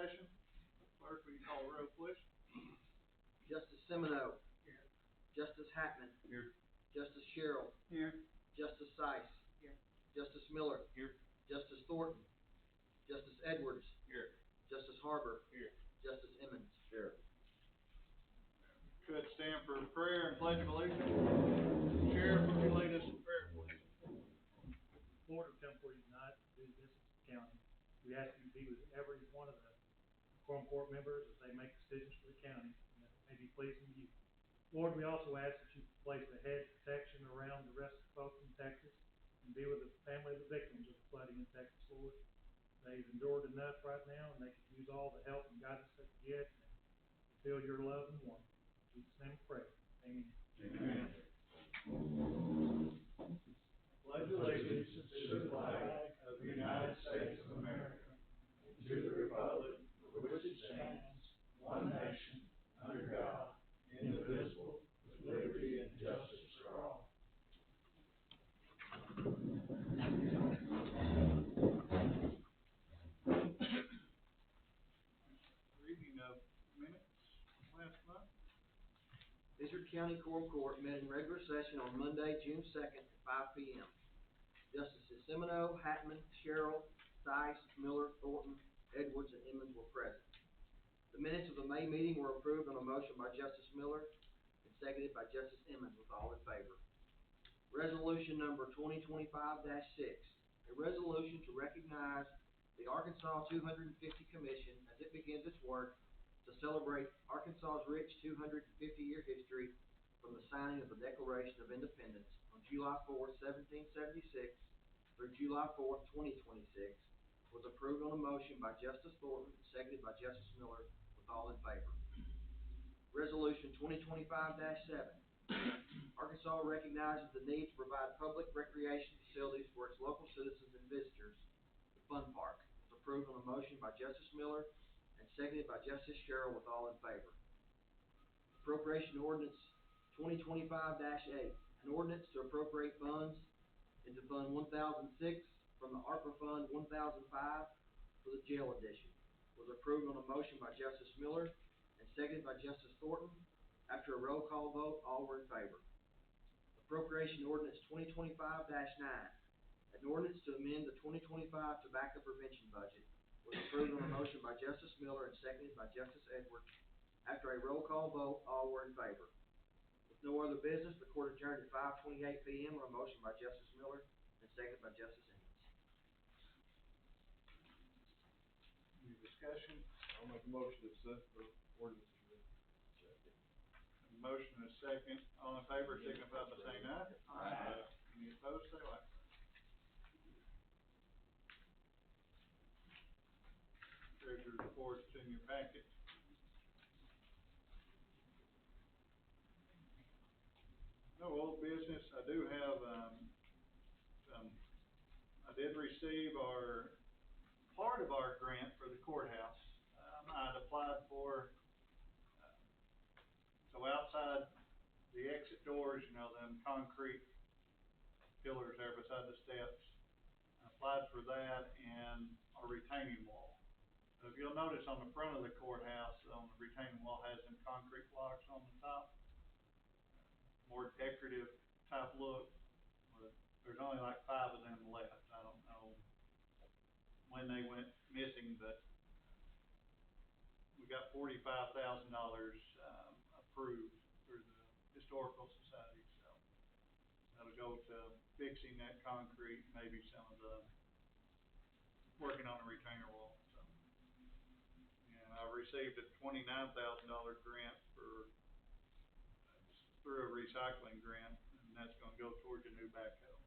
session. Clerk, will you call the roll, please? Justice Semino. Here. Justice Hatman. Here. Justice Sherrill. Here. Justice Seiss. Here. Justice Miller. Here. Justice Thornton. Justice Edwards. Here. Justice Harbor. Here. Justice Emmons. Here. Could stand for prayer and pledge of allegiance. Sheriff, will you lead us in prayer, please? Lord, we come for you tonight to do business with the county. We ask you to be with every one of the Quorum Court members as they make decisions for the county, and that it may be pleasing to you. Lord, we also ask that you place a hedge of protection around the rest of the folks in Texas, and be with the family of the victims of the flooding in Texas, Lord. They've endured enough right now, and they could use all the help and guidance they can get, and feel your love and warmth. In Jesus' name we pray. Amen. Amen. Pledge allegiance to the flag of the United States of America, and to the republic for which it stands, one nation, under God, indivisible, with liberty and justice for all. Reading of minutes last month. Izard County Quorum Court met in regular session on Monday, June 2nd at 5 p.m. Justices Semino, Hatman, Sherrill, Seiss, Miller, Thornton, Edwards, and Emmons were present. The minutes of the May meeting were approved on a motion by Justice Miller and seconded by Justice Emmons, with all in favor. Resolution number 2025-6, a resolution to recognize the Arkansas 250 Commission as it begins its work to celebrate Arkansas's rich 250-year history from the signing of the Declaration of Independence on July 4, 1776 through July 4, 2026, was approved on a motion by Justice Thornton and seconded by Justice Miller, with all in favor. Resolution 2025-7, Arkansas recognizes the need to provide public recreation facilities for its local citizens and visitors. The Fun Park was approved on a motion by Justice Miller and seconded by Justice Sherrill, with all in favor. Appropriation Ordinance 2025-8, an ordinance to appropriate funds into Fund 1006 from the ARPA Fund 1005 for the jail addition, was approved on a motion by Justice Miller and seconded by Justice Thornton. After a roll call vote, all were in favor. Appropriation Ordinance 2025-9, an ordinance to amend the 2025 tobacco prevention budget, was approved on a motion by Justice Miller and seconded by Justice Edwards. After a roll call vote, all were in favor. With no other business, the court adjourned at 5:28 p.m. on a motion by Justice Miller and seconded by Justice Emmons. Any discussion? I'll make a motion to accept the ordinance. A motion and a second. All in favor, signify by saying aye. Aye. Any opposed, say like. Treasurer's report's in your packet. No old business. I do have, I did receive part of our grant for the courthouse. I'd applied for, so outside the exit doors, you know, them concrete pillars there beside the steps. I applied for that and a retaining wall. So if you'll notice on the front of the courthouse, on the retaining wall has them concrete blocks on the top. More decorative type look. But there's only like 5 of them left. I don't know when they went missing, but we got $45,000 approved through the Historical Society. So that'll go to fixing that concrete, maybe some of the working on a retainer wall. So, and I received a $29,000 grant through a recycling grant, and that's going to go towards a new backhoe.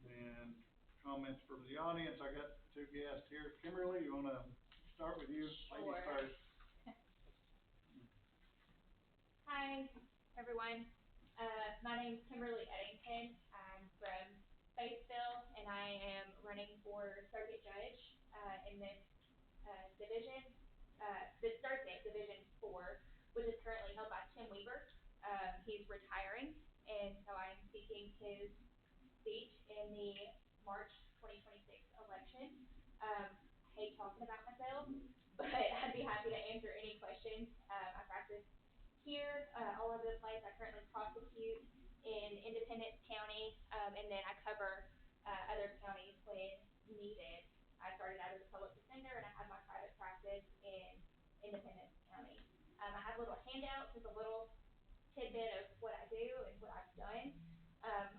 And comments from the audience. I got 2 guests here. Kimberly, you want to start with you? Sure. Ladies first. Hi, everyone. My name is Kimberly Eddington. I'm from Batesville, and I am running for circuit judge in this division, the circuit Division 4, which is currently held by Tim Weaver. He's retiring, and so I'm seeking his seat in the March 2026 election. answer any questions. I practice here, all over the place. I currently prosecute in Independence County, and then I cover, other counties when needed. I started out as a public defender, and I have my private practice in Independence County. I have a little handout, just a little tidbit of what I do and what I've done.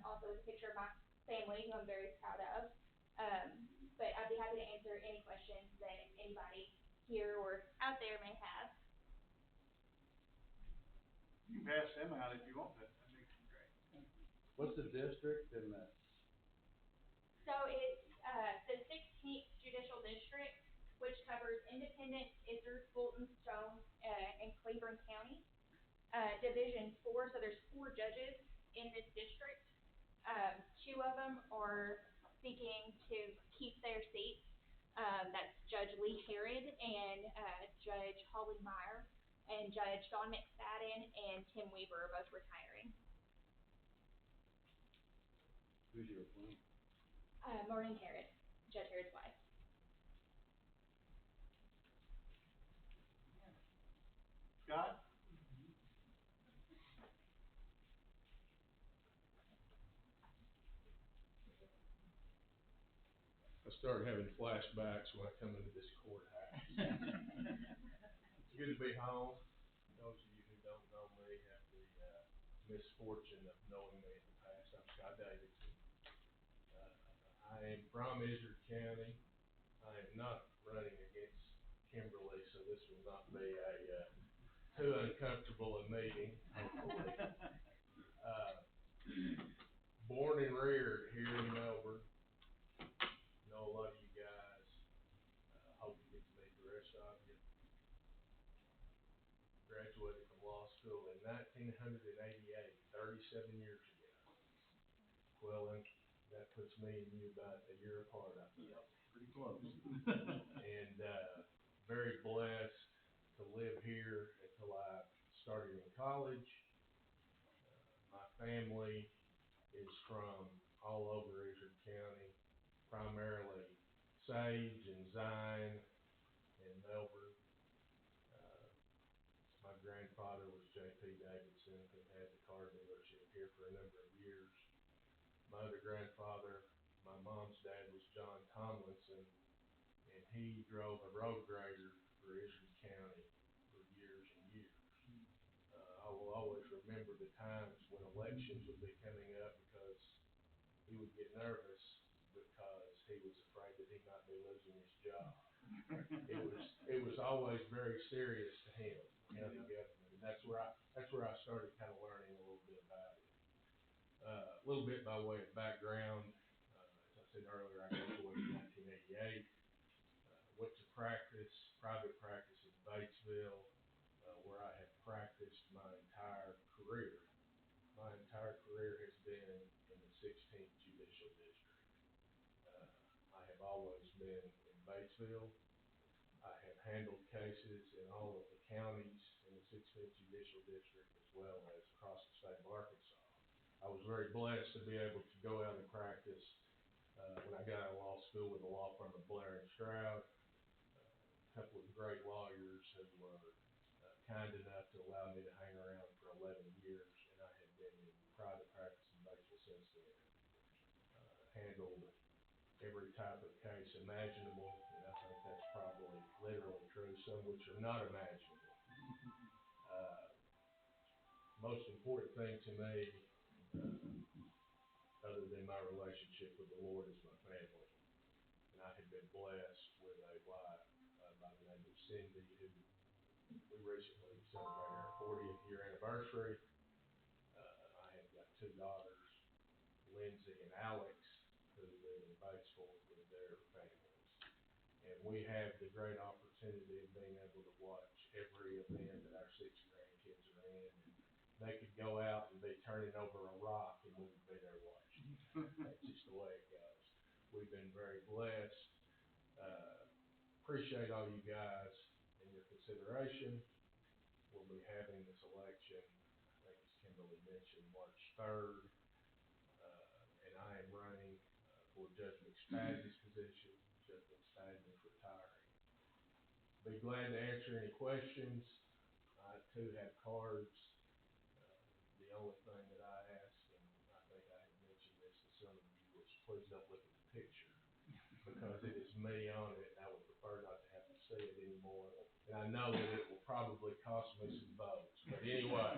Also with a picture of my family, who I'm very proud of. But I'd be happy to answer any questions that anybody here or out there may have. You can pass them out if you want, but that'd be great. What's the district and the? So it's, the 16th Judicial District, which covers Independence, Izard, Fulton, Stone, and Cleveland County. Division 4, so there's 4 judges in this district. 2 of them are seeking to keep their seats. That's Judge Lee Herod and, Judge Holly Meyer, and Judge Dawn McFadden and Tim Weaver are both retiring. Who's your opponent? Maureen Herod, Judge Herod's wife. Scott? I started having flashbacks when I come into this courthouse. It's good to be home. Those of you who don't know me have the misfortune of knowing me in the past. I'm Scott Davidson. I am from Izard County. I am not running against Kimberly, so this will not be a too uncomfortable a meeting, hopefully. Born and reared here in Melbourne. Know a lot of you guys. Hope you get to meet the rest of you. Graduated from law school in 1988, 37 years ago. Well, then, that puts me and you about a year apart, I think. Yep, pretty close. And, very blessed to live here until I started in college. My family is from all over Izard County, primarily Sage and Zion and Melbourne. My grandfather was J.P. Davidson, who had the car dealership here for a number of years. My other grandfather, my mom's dad, was John Tomlinson, and he drove a road grader for Izard County for years and years. I will always remember the times when elections would be coming up because he would get nervous because he was afraid that he might be losing his job. It was always very serious to him, county government, and that's where I started kind of learning a little bit about it. A little bit by way of background, as I said earlier, I graduated in 1988. Went to private practice in Batesville, where I have practiced my entire career. My entire career has been in the 16th Judicial District. I have always been in Batesville. I have handled cases in all of the counties in the 16th Judicial District as well as across the state of Arkansas. I was very blessed to be able to go out and practice when I got out of law school with the law firm of Blair and Stroud. A couple of great lawyers who were kind enough to allow me to hang around for 11 years, and I have been in private practice in Batesville since then. Handled every type of case imaginable, and I think that's probably literally true, some which are not imaginable. Most important thing to me, other than my relationship with the Lord, is my family. And I have been blessed with a wife by the name of Cindy, who we recently celebrated our 40th year anniversary. I have got 2 daughters, Lindsay and Alex, who live in Batesville with their families. And we have the great opportunity of being able to watch every event that our 6 grandkids are in. And they could go out and be turning over a rock and we would be there watching. That's just the way it goes. We've been very blessed. Appreciate all you guys and your consideration. We'll be having this election, I think as Kimberly mentioned, March 3rd. And I am running for Judge McFadden's position. Judge McFadden is retiring. Be glad to answer any questions. I too have cards. The only thing that I ask, and I think I had mentioned this to some of you, is please don't look at the picture, because it is me on it, and I would prefer not to have to see it anymore. And I know that it will probably cost me some votes, but anyway,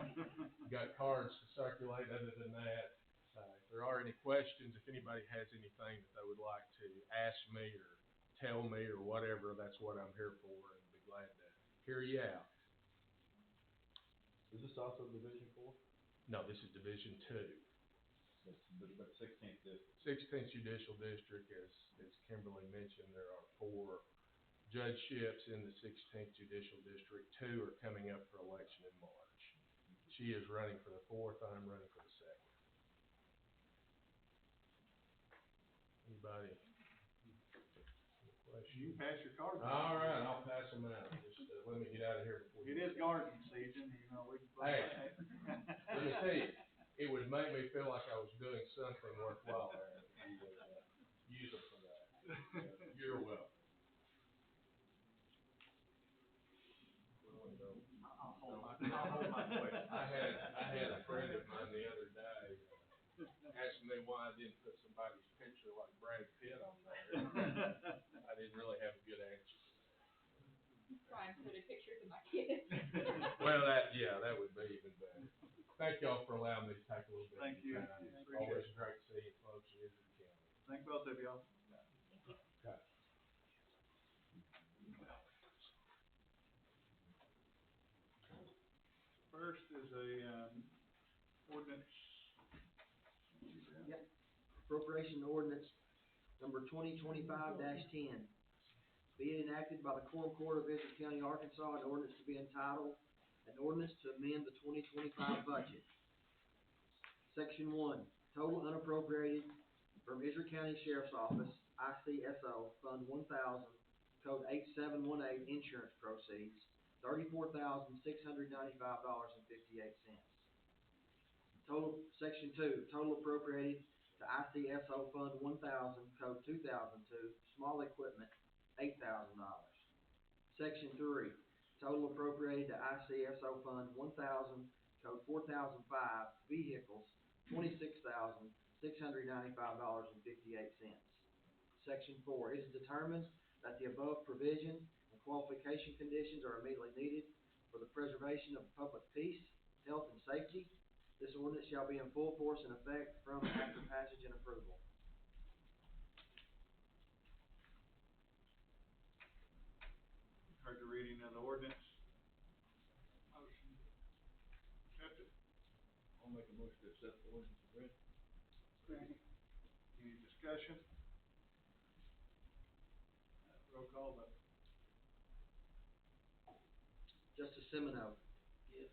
got cards to circulate. Other than that, if there are any questions, if anybody has anything that they would like to ask me or tell me or whatever, that's what I'm here for, and be glad to hear you out. Is this also Division 4? No, this is Division 2. That's the 16th district. 16th Judicial District, as Kimberly mentioned, there are 4 judgeships in the 16th Judicial District. 2 are coming up for election in March. She is running for the 4th, I'm running for the 2nd. Anybody? Any questions? You can pass your card. All right, I'll pass them out. Just let me get out of here before. It is garden season, you know, we can play Hey. that. Let me tell you, it would make me feel like I was doing something worthwhile there if you would use them for that. You're welcome. I'll hold my question. I had a friend of mine the other day asking me why I didn't put somebody's picture like Brad Pitt on there. I didn't really have a good answer for that. Try and put in pictures of my kids. Well, that would be even better. Thank y'all for allowing me to take a little bit Thank of you. your time. Appreciate Always it. great to see you folks in Izard County. Thank both of y'all. Okay. First is a, ordinance. Yep. Appropriation ordinance number 2025-10. Being enacted by the Quorum Court of Izard County, Arkansas, an ordinance to be entitled, an ordinance to amend the 2025 budget. Section 1, total unappropriated from Izard County Sheriff's Office, ICSO, Fund 1000, Code 8718, insurance proceeds, $34,695.58. Section 2, total appropriated to ICSO Fund 1000, Code 2002, small equipment, $8,000. Section 3, total appropriated to ICSO Fund 1000, Code 4005, vehicles, $26,695.58. Section 4, it is determined that the above provision and qualification conditions are immediately needed for the preservation of public peace, health, and safety. This ordinance shall be in full force and effect from and after passage and approval. Heard the reading of the ordinance. Motion. Accept it. I'll make a motion to accept the ordinance as read. Any discussion? Roll call vote. Justice Semino. Yes.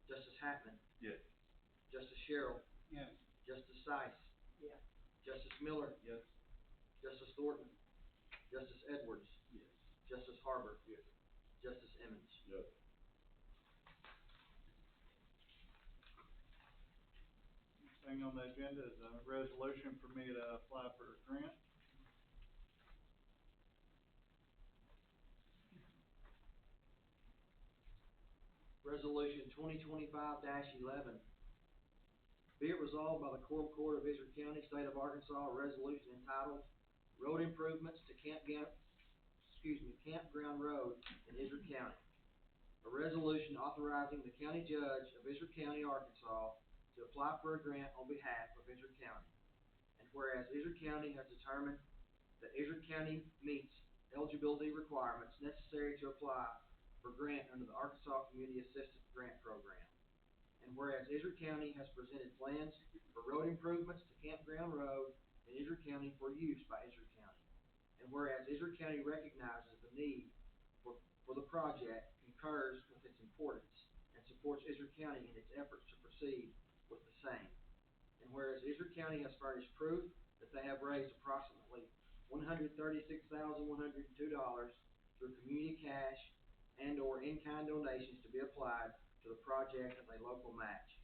Justice Hackman. Yes. Justice Sherrill. Yes. Justice Sice. Yes. Justice Miller. Yes. Justice Thornton. Justice Edwards. Yes. Justice Harbor. Yes. Justice Emmons. Yes. Next thing on the agenda is a resolution for me to apply for a grant. Resolution 2025-11. Be it resolved by the Quorum Court of Izard County, State of Arkansas, a resolution entitled Road Improvements to Campground Road in Izard County. A resolution authorizing the county judge of Izard County, Arkansas, to apply for a grant on behalf of Izard County. And whereas Izard County has determined that Izard County meets eligibility requirements necessary to apply for grant under the Arkansas Community Assistance Grant Program. And whereas Izard County has presented plans for road improvements to Campground Road in Izard County for use by Izard County. And whereas Izard County recognizes the need for the project, concurs with its importance, and supports Izard County in its efforts to proceed with the same. And whereas Izard County has furnished proof that they have raised approximately $136,102 through community cash and/or in-kind donations to be applied to the project as a local match.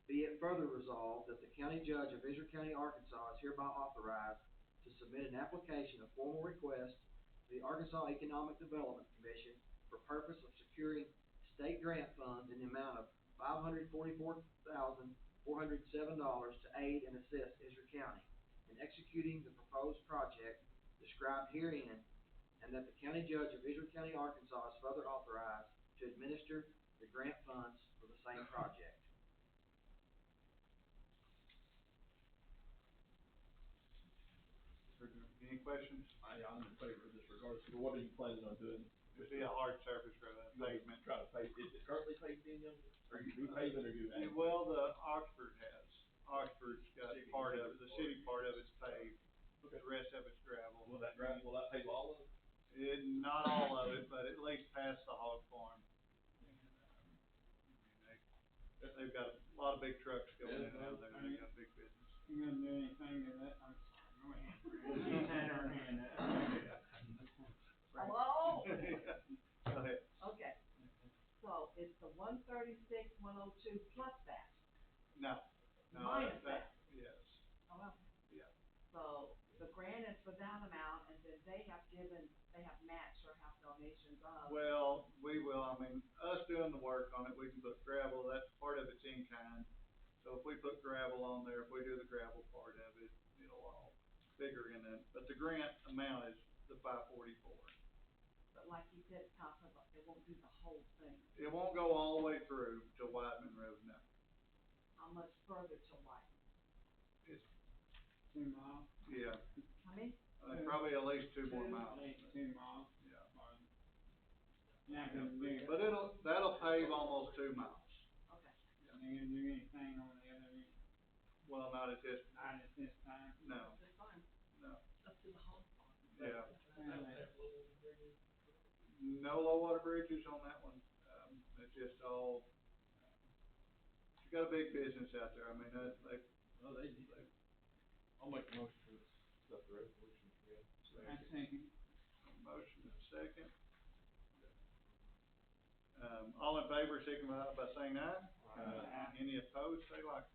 Be it further resolved that the county judge of Izard County, Arkansas is hereby authorized to submit an application of formal request the Arkansas Economic Development Commission for purpose of securing state grant funds in the amount of $544,407 to aid and assist Izard County in executing the proposed project described herein, and that the county judge of Izard County, Arkansas is further authorized to administer the grant funds for the same project. Any questions? I'm in favor of this regardless, but what are you planning on doing? It'd be a hard surface road, You gonna pavement. try to pave, is it currently paved in, young, or you do paving or you? Well, the Oxford has. Oxford's got part of it, the city part of it's paved, Okay. the rest of it's gravel. Will that pave all of it? Not all of it, but at least past the hog farm. They've got a lot of big trucks going in and out there, they got big business. You gonna do anything to that? I'm sorry, go ahead. She's had her hand up. Hello? Go ahead. Okay, so it's the 136, 102 plus that. No. Minus that. Yes, Oh, well. yeah. So the grant is for that amount, and then they have matched or have donations of. Well, we will, I mean, us doing the work on it, we can put gravel, that's part of it's in kind. So if we put gravel on there, if we do the gravel part of it, it'll all figure in it. But the grant amount is the 544. But like you said, it's not, it won't do the whole thing. It won't go all the way through to Whiteman Road, no. How much further to what? It's, 2 miles. yeah, How many? probably at least 2 more miles. At least 2 miles. Yeah. Not gonna do. But that'll pave almost 2 miles. Okay. You gonna do anything on the other end? Well, not at this, Not at this time. no, That's fine. no, Let's do the whole part. yeah. Well, No low water bridges on that one, it's just all, you got a big business out there, I mean, I'll make a motion to accept the resolution, yeah. I think, motion and second. All in favor, signify by saying aye. Aye. Any opposed, say likewise.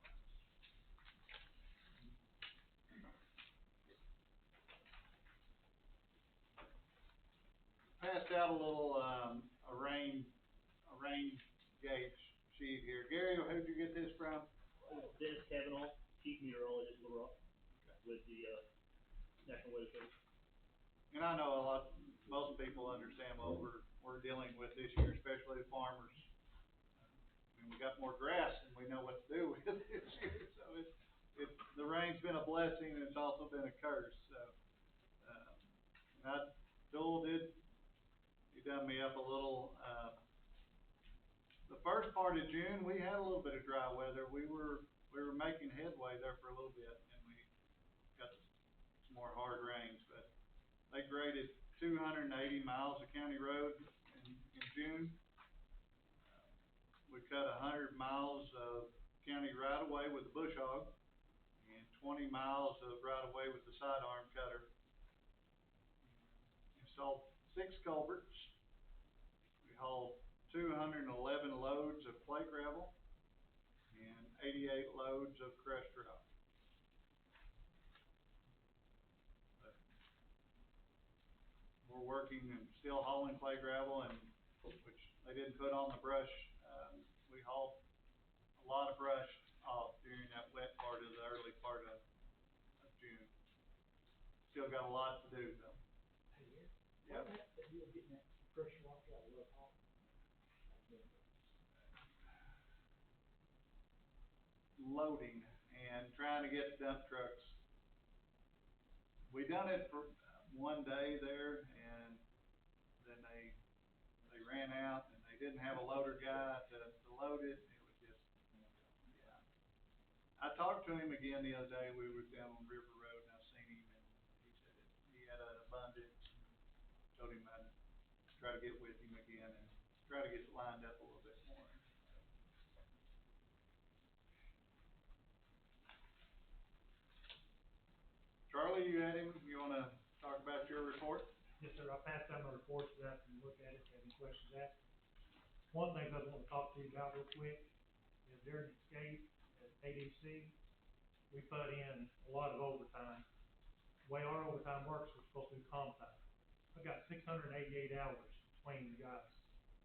Passed out a little, a rain gauge sheet here. Gary, who'd you get this from? Dennis Kavanaugh, chief meteorologist, Little Rock, with the, National Weather Service. And I know most people understand what we're dealing with this year, especially the farmers. I mean, we got more grass than we know what to do with this year, so the rain's been a blessing and it's also been a curse, so. And he done me up a little, the first part of June, we had a little bit of dry weather. We were making headway there for a little bit, and we got some more hard rains, but they graded 280 miles of county road in June. We cut 100 miles of county right-of-way with the bush hog, and 20 miles of right-of-way with the sidearm cutter. Installed 6 culverts. We hauled 211 loads of clay gravel and 88 loads of crushed rock. But we're working and still hauling clay gravel, and which they didn't put on the brush. We hauled a lot of brush off during that wet part of the early part of June. Still got a lot to do though. Yep. You were getting that fresh rock out of the hall. Loading and trying to get dump trucks. We done it for one day there, and then they ran out and they didn't have a loader guy to load it. It was just, yeah. I talked to him again the other day. We were down on River Road and I seen him, and he said he had an abundance. Told him I'd try to get with him again and try to get it lined up a little bit more. Charlie, you had him? You want to talk about your report? Yes, sir, I passed out my reports, so that you can look at it, if you have any questions, ask me. One thing I want to talk to you about real quick is during the escape at ADC, we put in a lot of overtime. The way our overtime works, we're supposed to do comp time. I got 688 hours between you guys.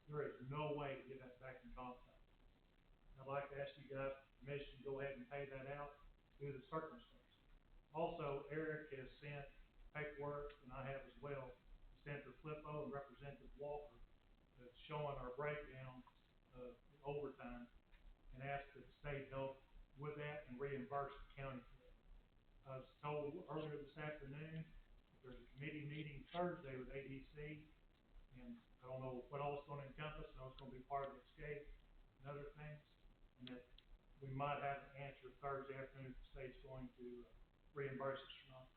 There is no way to get that back in comp time. I'd like to ask you guys permission to go ahead and pay that out due to the circumstances. Also, Eric has sent paperwork, and I have as well, Senator Flippo and Representative Walker, that's showing our breakdown of overtime, and asked that the state help with that and reimburse the county for that. I was told earlier this afternoon that there's a committee meeting Thursday with ADC, and I don't know what all it's gonna encompass. I know it's gonna be part of the escape and other things, and that we might have an answer Thursday afternoon if the state's going to reimburse us or not.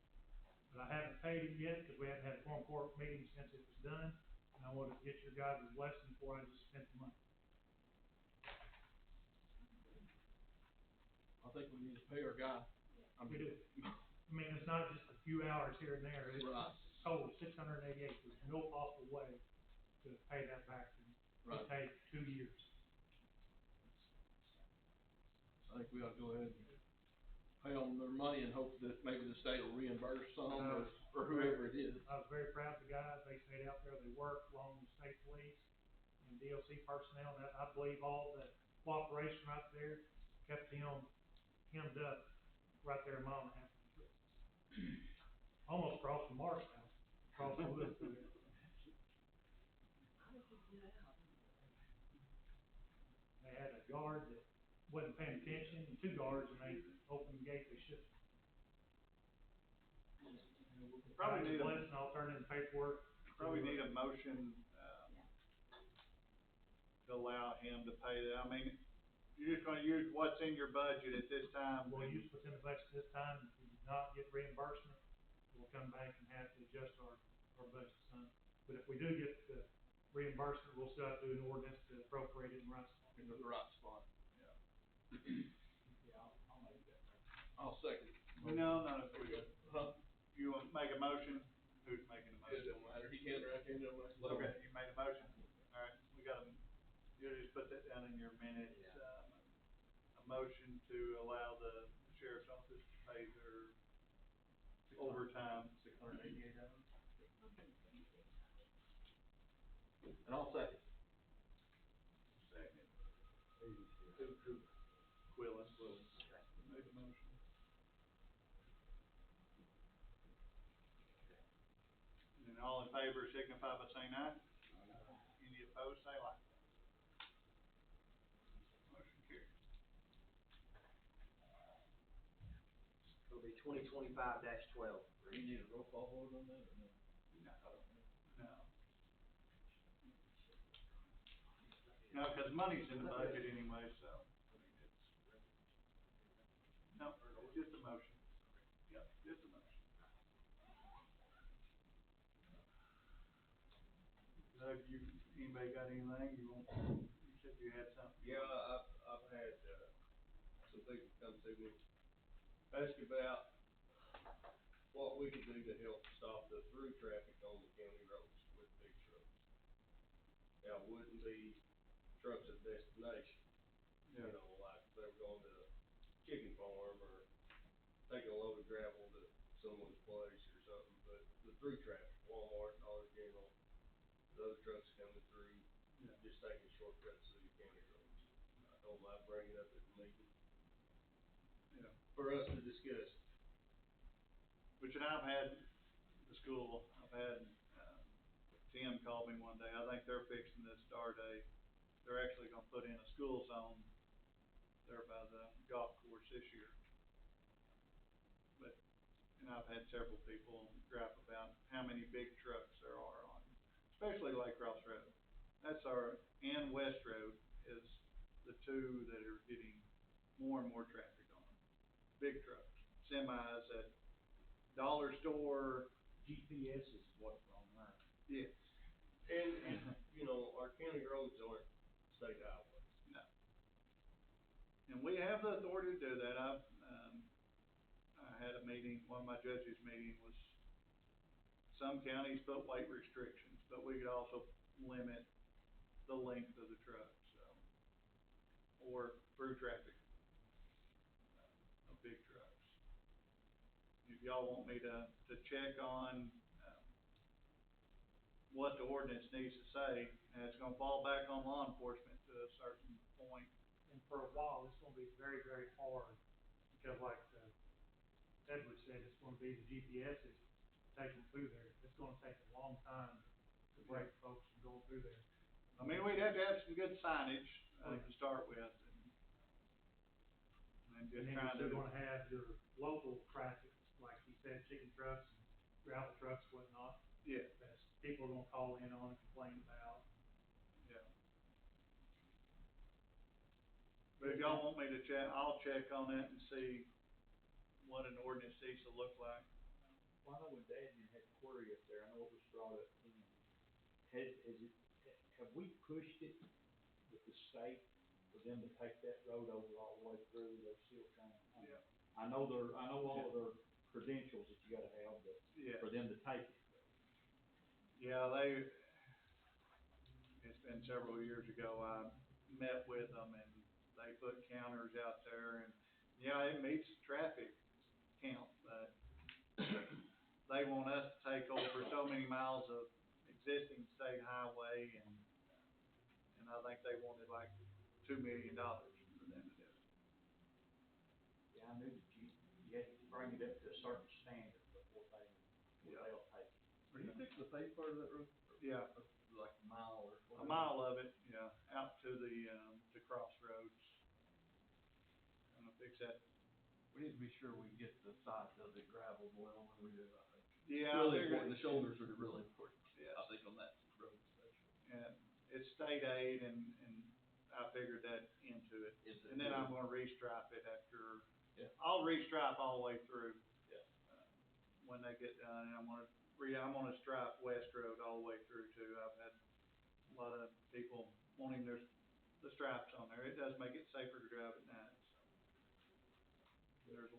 But I haven't paid it yet because we haven't had a quorum court meeting since it was done, and I wanted to get your guys' blessing before I just spent the money. I think we need to pay our guy. We do. I mean, it's not just a few hours here and there. It's Right. total 688. There's no possible way to pay that back. And Right. it'll take 2 years. I think we ought to go ahead and pay them their money and hope that maybe the state will reimburse some or whoever it is. I was very proud of the guys. They stayed out there. They worked along with state police and DLC personnel. That I believe all the cooperation right there kept him hemmed up right there a mile and a half from the trip. Almost across from Mark's house, across the woods through there. How did you get out? They had a guard that wasn't paying attention, and 2 guards, and they opened the gate they shouldn't. Probably need a- Blessing, I'll turn in the paperwork. Probably need a motion, to allow him to pay that. I mean, you're just gonna use what's in your budget at this time. We'll use what's in the budget this time. If we do not get reimbursement, we'll come back and have to adjust our budget some. But if we do get the reimbursement, we'll still have to do an ordinance to appropriate it in right spot. In the right spot. Yeah, I'll make that. I'll second it. No, Huh? you want to make a motion? Who's making the It motion? don't matter. He can or I can, don't matter. Okay, you made a motion. All right, we got you just put that down in your minutes. A motion to allow the sheriff's office to pay their overtime. 688 hours. And I'll second. Second. Quillen. Made the motion. And all in favor signify by saying aye. Any opposed, say like. Motion carries. It'll be 2025-12. Do you need a roll call vote on that or no? No. No, cause money's in the budget anyway, so, I mean, no, it's just a motion. Yep, just a motion. Doug, anybody got anything you want, you said you had something? Yeah, I've had, some people come to me, ask about what we could do to help stop the through traffic on the county roads with big trucks. Now, it wouldn't be trucks at destination, you know, like if they were going to a chicken farm or taking a load of gravel to someone's place or something, but the through traffic, Walmart, Dollar General, those trucks coming through, just taking shortcuts through the county roads. I don't mind bringing it up at the meeting. Yeah. For us to discuss. Which, and I've had the school, I've had, Tim called me one day, I think they're fixing to start they're actually gonna put in a school zone there by the golf course this year. But, and I've had several people gripe about how many big trucks there are on, especially Lake Cross Road. That's and West Road is the two that are getting more and more traffic on. Big trucks, semis at dollar store. GPS is what's on there. Yes. And, you know, our county roads aren't state highways. No. And we have the authority to do that. I had a meeting, one of my judges' meeting was, some counties put weight restrictions, but we could also limit the length of the truck, so, or through traffic of big trucks. If y'all want me to check on, what the ordinance needs to say, and it's gonna fall back on law enforcement to a certain point. And for a while, it's gonna be very, very hard, because like, Edward said, it's gonna be the GPSs taking through there. It's gonna take a long time to break folks from going through there. I mean, we'd have to have some good signage, to start with, and And just then trying you're to. still gonna have your local traffic, like he said, chicken trucks, and gravel trucks, whatnot, Yeah, that people are gonna call in on and complain about. yeah. But if y'all want me to check, I'll check on that and see what an ordinance needs to look like. Well, I know when Dad had the query up there, I know it was brought up, have we pushed it with the state for them to take that road over all the way through? They're still trying. Yeah. I know all of their credentials that you gotta have, but Yeah. for them to take it. Yeah, it's been several years ago, I met with them and they put counters out there and, yeah, it meets the traffic count, but they want us to take over so many miles of existing state highway and I think they wanted like $2 million for them to do it. Yeah, I knew that you had to bring it up to a certain standard before they'll take it. Are you fixing to pay part of that road? Yeah. Like a mile or A whatever? mile of it, yeah, out to the crossroads. Gonna fix that. We need to be sure we get the sides of the gravel well when we do, I think. Yeah, It's really I figured. important, the shoulders are really important, Yes. I think, on that road especially. And it's state aid and I figured that into it. Is it And then I'm good? gonna restripe it after. Yeah. I'll restripe all the way through. Yeah. When they get done, and I'm gonna stripe West Road all the way through too. I've had a lot of people wanting the stripes on there. It does make it safer to drive at night, so. There's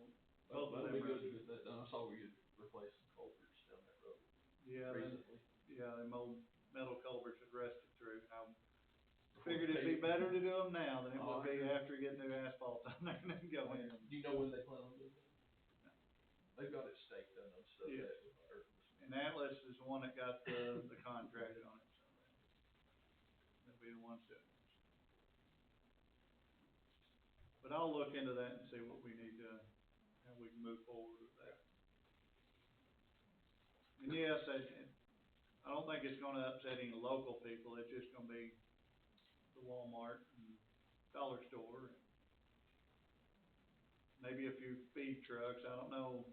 both of That'd them be good roads. to get that done. I saw we had replaced some culverts down that road Yeah, recently. them old metal culverts had rusted through. I figured it'd be better to do them now than it would be after getting new asphalt on there and then go in. Do you know when they plan on doing that? They've got it staked on those stuff. Yeah. And Atlas is the one that got the contract on it, so they'll be the ones doing it. But I'll look into that and see what we need to, how we can move forward with that. And yes, I don't think it's gonna upset any local people, it's just gonna be the Walmart and Dollar Store and maybe a few feed trucks. I don't know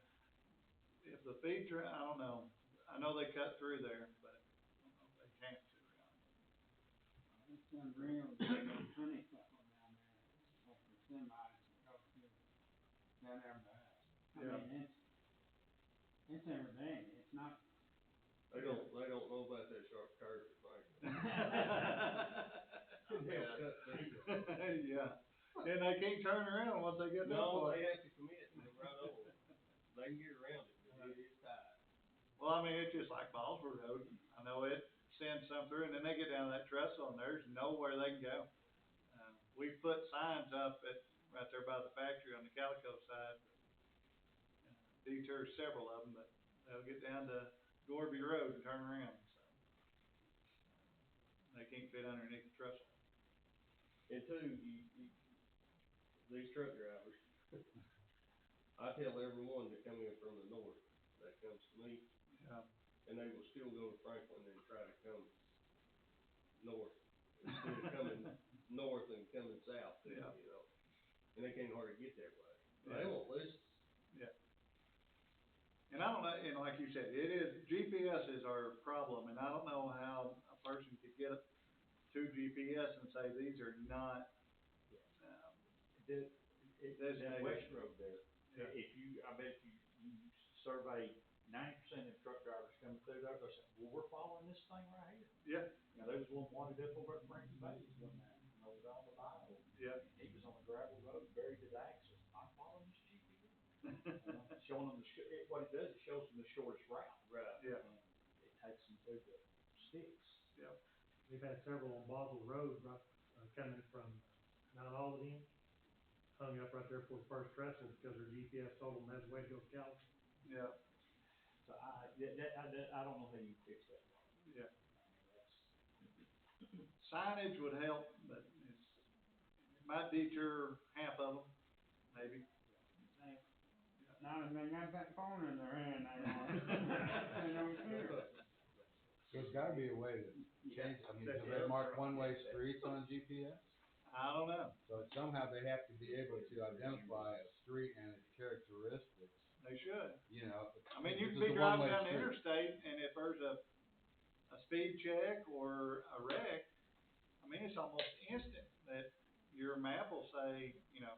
if the feed truck, I don't know. I know they cut through there, but I don't know if they have to or not. It's unreal, there's no honeysuckle down there, off the semi, down there by, Yeah. I mean, it's everything, it's not. They don't know about that sharp curve, right? Yeah. Yeah, and they can't turn around once they get that No, far. they have to commit and go right over. They can get around it, but it is tight. Well, I mean, it's just like Ballsville Road, I know it sends some through, and then they get down that trestle, and there's nowhere they can go. We put signs up right there by the factory on the Calico side, detours several of them, but they'll get down to Gorby Road and turn around, so. They can't fit underneath the trestle. And two, these truck drivers, I tell everyone that come in from the north, that comes to me, Yeah. and they will still go to Franklin and try to come north, instead of coming north and coming south, you Yeah. know, and they can't hardly get that way. Yeah. They won't listen. Yeah. And I don't know, and like you said, GPS is our problem, and I don't know how a person could get to GPS and say, these are not, That West Road there, Yeah. I bet if you survey 90% of truck drivers coming through there, they'll say, well, we're following this thing right here. Yeah. Now, there was one wanted up over at Frank's Bays one night, with all the Bible. Yeah. And he was on a gravel road, buried his axle, I'm following this GPS. Showing them what it does, it shows them the shortest route. Right. Yeah. And it takes them through the sticks. Yeah. We've had several on Boswell Road, right, coming from Mount Albany, hung up right there for the first trestle because their GPS told them that's the way to go to California. Yeah. So I don't know how you fix that. Yeah. signage would help, but it might deter half of them, maybe. Now they got that phone in their hand, they don't care. There's gotta be a way to change, I mean, do they mark one-way streets on GPS? I don't know. So somehow they have to be able to identify a street and its characteristics, They should. you know. I mean, you this can is be a driving one-way down the street. interstate, and if there's a speed check or a wreck, I mean, it's almost instant that your map will say, you know,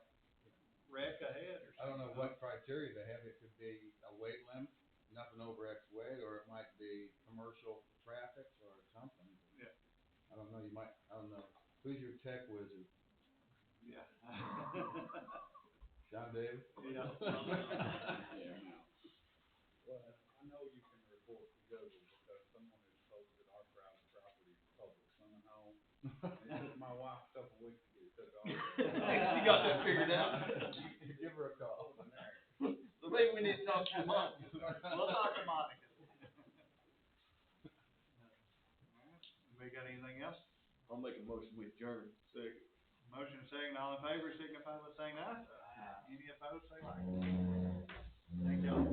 wreck ahead or something. I don't know what criteria they have, it could be a weight limit, nothing over X weight, or it might be commercial traffic or something. Yeah. I don't know, I don't know, who's your tech wizard? Yeah. John Davis? Yeah. Well, I know you can report to Google because someone has posted our private property public sun home. It took my wife a couple weeks to get it took off. You got that figured out? Give her a call. So maybe we need to talk to Monica. We'll talk to Monica. We got anything else? I'll make a motion with adjourn. Second. Motion second, all in favor, signify by saying aye. Any opposed, say like. Thank y'all.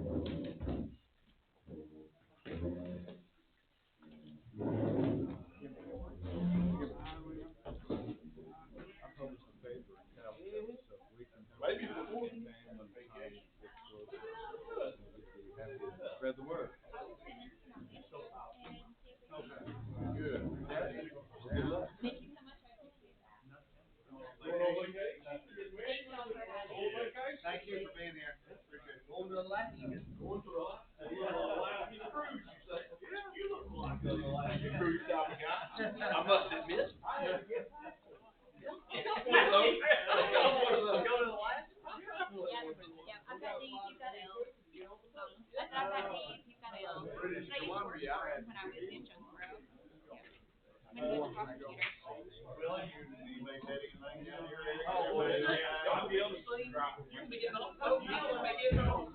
I published a paper in California, so if we can. Maybe have before. family vacation, spread the word. Good. Good luck. Thank you so much, I appreciate that. Going on vacation? Thank y'all for having On me. vacation? Thank you for being here. Appreciate it. Going to Alaska. Going to Alaska cruise, you say? Yeah, you look like an Alaska cruise type of guy. I must admit. I had to get one of those. Go to Alaska? Yeah, I've got D's, you've got L's. I said I've got D's, you've got L's. British But I used to work Columbia, I for had him when I was in Jonesboro. I'm Well, a you prosecutor. anybody had anything down here? Oh, well, I'll be able to see. You're gonna be getting on, oh, you're gonna be getting on.